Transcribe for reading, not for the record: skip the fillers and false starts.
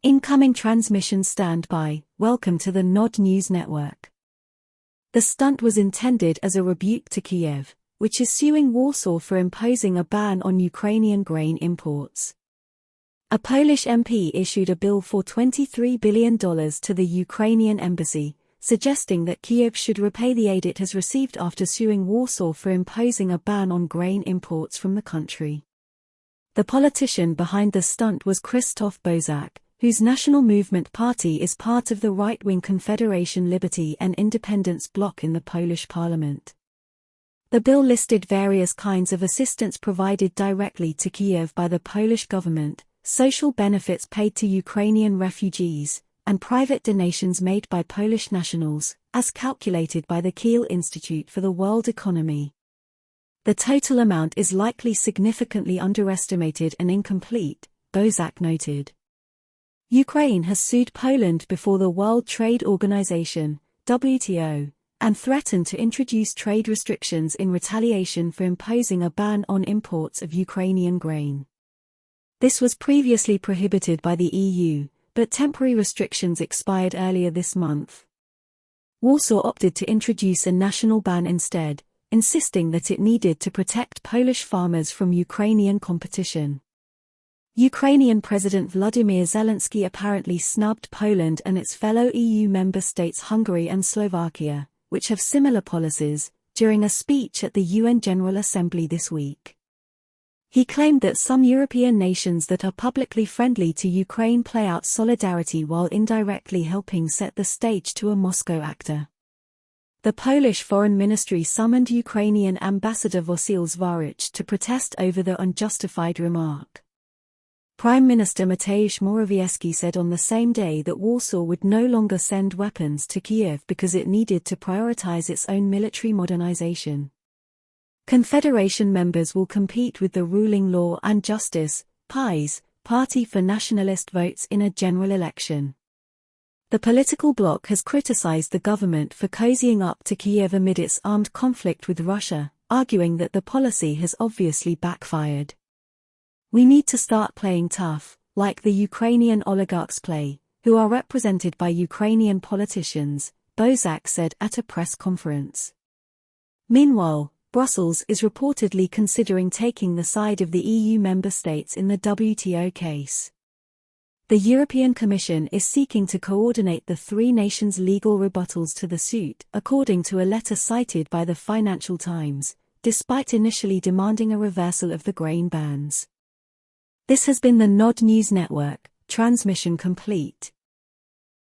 Incoming transmission standby. Welcome to the Nod News Network. The stunt was intended as a rebuke to Kyiv, which is suing Warsaw for imposing a ban on Ukrainian grain imports. A Polish MP issued a bill for $23 billion to the Ukrainian embassy, suggesting that Kyiv should repay the aid it has received after suing Warsaw for imposing a ban on grain imports from the country. The politician behind the stunt was Krzysztof Bosak, whose National Movement Party is part of the right-wing Confederation Liberty and Independence bloc in the Polish parliament. The bill listed various kinds of assistance provided directly to Kyiv by the Polish government, social benefits paid to Ukrainian refugees, and private donations made by Polish nationals, as calculated by the Kyiv Institute for the World Economy. The total amount is likely significantly underestimated and incomplete, Bosak noted. Ukraine has sued Poland before the World Trade Organization, WTO, and threatened to introduce trade restrictions in retaliation for imposing a ban on imports of Ukrainian grain. This was previously prohibited by the EU, but temporary restrictions expired earlier this month. Warsaw opted to introduce a national ban instead, insisting that it needed to protect Polish farmers from Ukrainian competition. Ukrainian President Volodymyr Zelensky apparently snubbed Poland and its fellow EU member states Hungary and Slovakia, which have similar policies, during a speech at the UN General Assembly this week. He claimed that some European nations that are publicly friendly to Ukraine play out solidarity while indirectly helping set the stage to a Moscow actor. The Polish Foreign Ministry summoned Ukrainian Ambassador Wasyl Zwarich to protest over the unjustified remark. Prime Minister Mateusz Morawiecki said on the same day that Warsaw would no longer send weapons to Kyiv because it needed to prioritize its own military modernization. Confederation members will compete with the ruling Law and Justice (PiS) Party for Nationalist votes in a general election. The political bloc has criticized the government for cozying up to Kyiv amid its armed conflict with Russia, arguing that the policy has obviously backfired. We need to start playing tough, like the Ukrainian oligarchs play, who are represented by Ukrainian politicians, Bosak said at a press conference. Meanwhile, Brussels is reportedly considering taking the side of the EU member states in the WTO case. The European Commission is seeking to coordinate the three nations' legal rebuttals to the suit, according to a letter cited by the Financial Times, despite initially demanding a reversal of the grain bans. This has been the Nod News Network, transmission complete.